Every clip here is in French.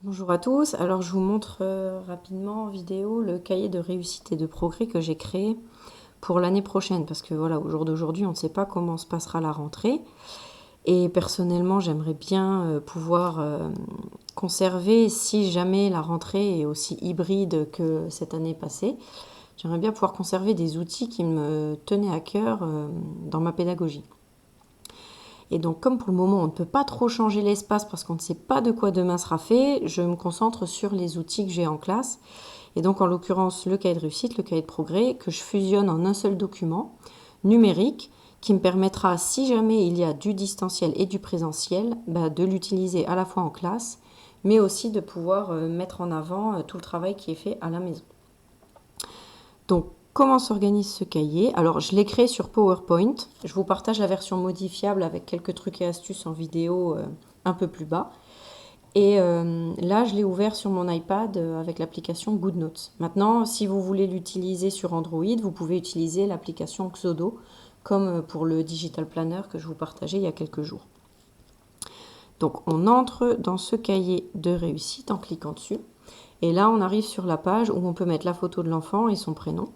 Bonjour à tous, alors je vous montre rapidement en vidéo le cahier de réussite et de progrès que j'ai créé pour l'année prochaine parce que voilà, au jour d'aujourd'hui on ne sait pas comment se passera la rentrée et personnellement j'aimerais bien pouvoir conserver, si jamais la rentrée est aussi hybride que cette année passée, j'aimerais bien pouvoir conserver des outils qui me tenaient à cœur dans ma pédagogie. Et donc, comme pour le moment, on ne peut pas trop changer l'espace parce qu'on ne sait pas de quoi demain sera fait, je me concentre sur les outils que j'ai en classe. Et donc, en l'occurrence, le cahier de réussite, le cahier de progrès, que je fusionne en un seul document numérique qui me permettra, si jamais il y a du distanciel et du présentiel, de l'utiliser à la fois en classe, mais aussi de pouvoir mettre en avant tout le travail qui est fait à la maison. Donc, comment s'organise ce cahier? Alors, je l'ai créé sur PowerPoint. Je vous partage la version modifiable avec quelques trucs et astuces en vidéo un peu plus bas. Et là, je l'ai ouvert sur mon iPad avec l'application GoodNotes. Maintenant, si vous voulez l'utiliser sur Android, vous pouvez utiliser l'application Xodo, comme pour le Digital Planner que je vous partageais il y a quelques jours. Donc, on entre dans ce cahier de réussite en cliquant dessus. Et là, on arrive sur la page où on peut mettre la photo de l'enfant et son prénom.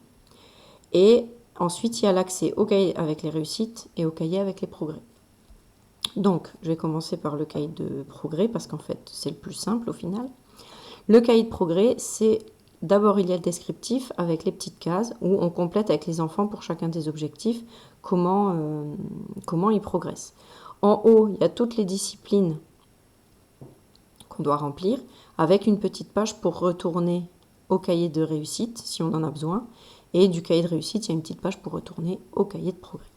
Et ensuite, il y a l'accès au cahier avec les réussites et au cahier avec les progrès. Donc, je vais commencer par le cahier de progrès parce qu'en fait, c'est le plus simple au final. Le cahier de progrès, c'est d'abord il y a le descriptif avec les petites cases où on complète avec les enfants pour chacun des objectifs comment ils progressent. En haut, il y a toutes les disciplines qu'on doit remplir avec une petite page pour retourner au cahier de réussite si on en a besoin. Et du cahier de réussite, il y a une petite page pour retourner au cahier de progrès.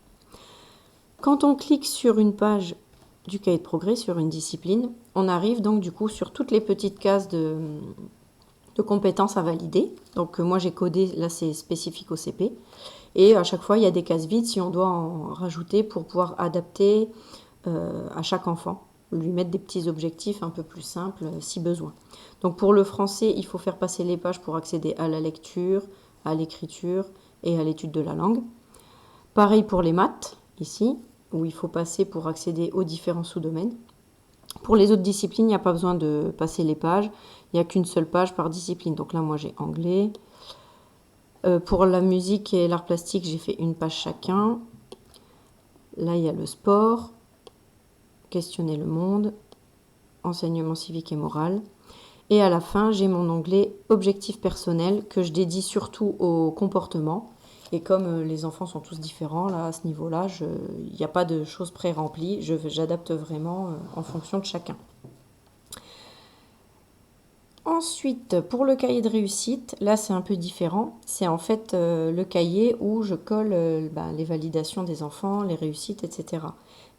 Quand on clique sur une page du cahier de progrès, sur une discipline, on arrive donc du coup sur toutes les petites cases de compétences à valider. Donc moi j'ai codé, là c'est spécifique au CP. Et à chaque fois il y a des cases vides si on doit en rajouter pour pouvoir adapter à chaque enfant, lui mettre des petits objectifs un peu plus simples si besoin. Donc pour le français, il faut faire passer les pages pour accéder à la lecture, à l'écriture et à l'étude de la langue. Pareil pour les maths, ici, où il faut passer pour accéder aux différents sous-domaines. Pour les autres disciplines, il n'y a pas besoin de passer les pages. Il n'y a qu'une seule page par discipline. Donc là, moi, j'ai anglais. Pour la musique et l'art plastique, j'ai fait une page chacun. Là, il y a le sport, questionner le monde, enseignement civique et moral. Et à la fin, j'ai mon onglet objectifs personnels que je dédie surtout au comportement. Et comme les enfants sont tous différents, là, à ce niveau-là, il n'y a pas de choses pré-remplies. J'adapte vraiment en fonction de chacun. Ensuite, pour le cahier de réussite, là c'est un peu différent. C'est en fait le cahier où je colle les validations des enfants, les réussites, etc.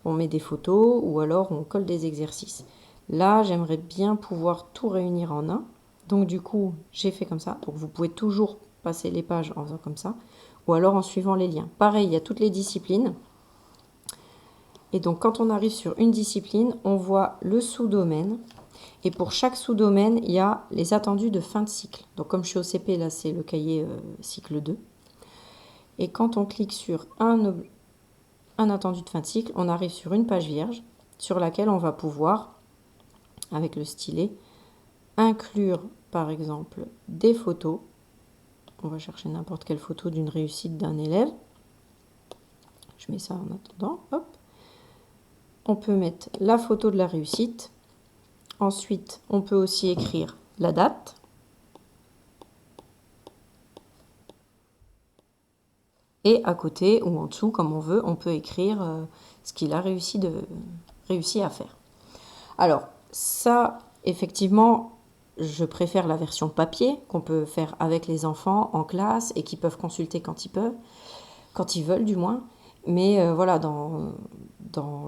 On met des photos ou alors on colle des exercices. Là, j'aimerais bien pouvoir tout réunir en un. Donc du coup, j'ai fait comme ça. Donc vous pouvez toujours passer les pages en faisant comme ça ou alors en suivant les liens. Pareil, il y a toutes les disciplines. Et donc quand on arrive sur une discipline, on voit le sous-domaine. Et pour chaque sous-domaine, il y a les attendus de fin de cycle. Donc comme je suis au CP, là c'est le cahier cycle 2. Et quand on clique sur un attendu de fin de cycle, on arrive sur une page vierge sur laquelle on va pouvoir, avec le stylet, inclure par exemple des photos. On va chercher n'importe quelle photo d'une réussite d'un élève. Je mets ça en attendant. Hop. On peut mettre la photo de la réussite. Ensuite, on peut aussi écrire la date. Et à côté ou en dessous, comme on veut, on peut écrire ce qu'il a réussi à faire. Alors, ça, effectivement, je préfère la version papier qu'on peut faire avec les enfants en classe et qui peuvent consulter quand ils peuvent, quand ils veulent du moins. Mais voilà, dans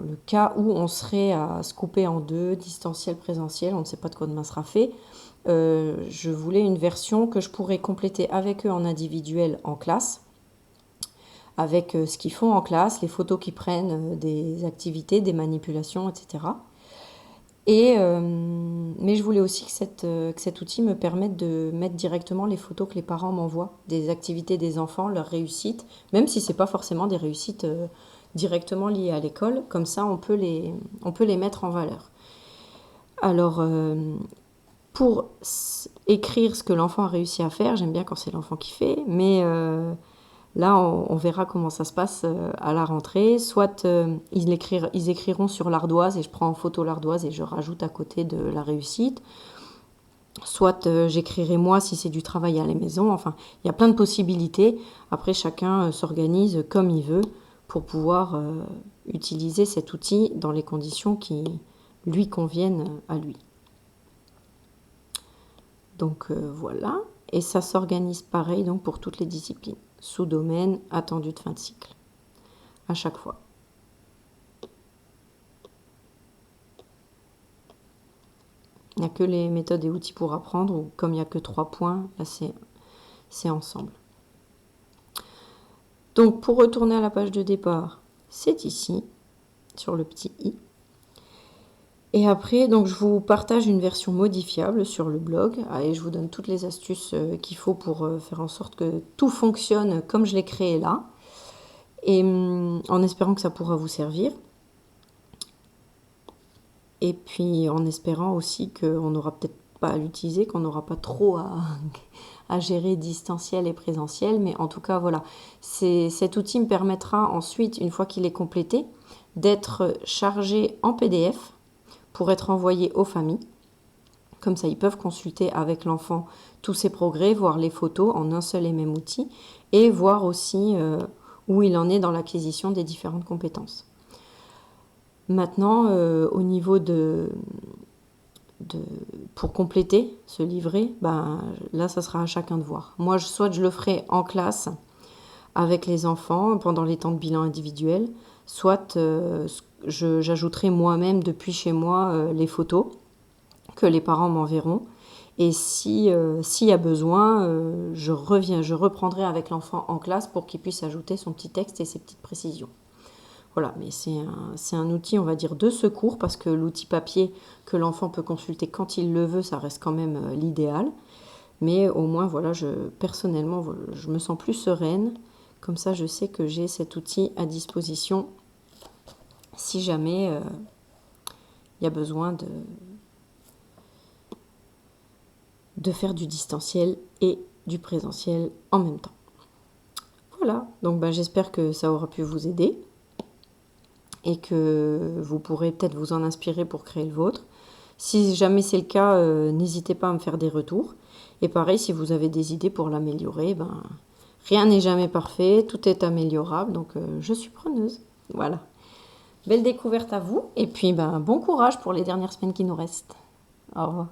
le cas où on serait à se couper en deux, distanciel, présentiel, on ne sait pas de quoi demain sera fait, je voulais une version que je pourrais compléter avec eux en individuel en classe, avec ce qu'ils font en classe, les photos qu'ils prennent, des activités, des manipulations, etc. Mais je voulais aussi que cet outil me permette de mettre directement les photos que les parents m'envoient, des activités des enfants, leurs réussites, même si ce n'est pas forcément des réussites directement liées à l'école, comme ça on peut les mettre en valeur. Alors, pour écrire ce que l'enfant a réussi à faire. J'aime bien quand c'est l'enfant qui fait, mais là, on verra comment ça se passe à la rentrée. Soit ils écriront sur l'ardoise et je prends en photo l'ardoise et je rajoute à côté de la réussite. Soit j'écrirai moi si c'est du travail à la maison. Enfin, il y a plein de possibilités. Après, chacun s'organise comme il veut pour pouvoir utiliser cet outil dans les conditions qui lui conviennent à lui. Donc voilà. Et ça s'organise pareil donc pour toutes les disciplines. Sous-domaine, attendu de fin de cycle. À chaque fois. Il n'y a que les méthodes et outils pour apprendre, ou comme il n'y a que 3 points, là c'est ensemble. Donc pour retourner à la page de départ, c'est ici, sur le petit i. Et après, donc je vous partage une version modifiable sur le blog, et je vous donne toutes les astuces qu'il faut pour faire en sorte que tout fonctionne comme je l'ai créé là, et en espérant que ça pourra vous servir. Et puis en espérant aussi qu'on n'aura peut-être pas à l'utiliser, qu'on n'aura pas trop à gérer distanciel et présentiel. Mais en tout cas, voilà, cet outil me permettra ensuite, une fois qu'il est complété, d'être chargé en PDF pour être envoyé aux familles. Comme ça, ils peuvent consulter avec l'enfant tous ses progrès, voir les photos en un seul et même outil, et voir aussi où il en est dans l'acquisition des différentes compétences. Maintenant, au niveau pour compléter ce livret, ben, là, ça sera à chacun de voir. Moi, soit je le ferai en classe avec les enfants pendant les temps de bilan individuel, soit j'ajouterai moi-même depuis chez moi les photos que les parents m'enverront. Et s'il y a besoin, je reprendrai avec l'enfant en classe pour qu'il puisse ajouter son petit texte et ses petites précisions. Voilà, mais c'est un outil, on va dire, de secours, parce que l'outil papier que l'enfant peut consulter quand il le veut, ça reste quand même l'idéal. Mais au moins, voilà, personnellement, je me sens plus sereine. Comme ça, je sais que j'ai cet outil à disposition si jamais il y a besoin de faire du distanciel et du présentiel en même temps. Voilà, donc ben, j'espère que ça aura pu vous aider et que vous pourrez peut-être vous en inspirer pour créer le vôtre. Si jamais c'est le cas, n'hésitez pas à me faire des retours. Et pareil, si vous avez des idées pour l'améliorer, ben, rien n'est jamais parfait, tout est améliorable, donc je suis preneuse. Voilà. Belle découverte à vous, et puis ben, bon courage pour les dernières semaines qui nous restent. Au revoir.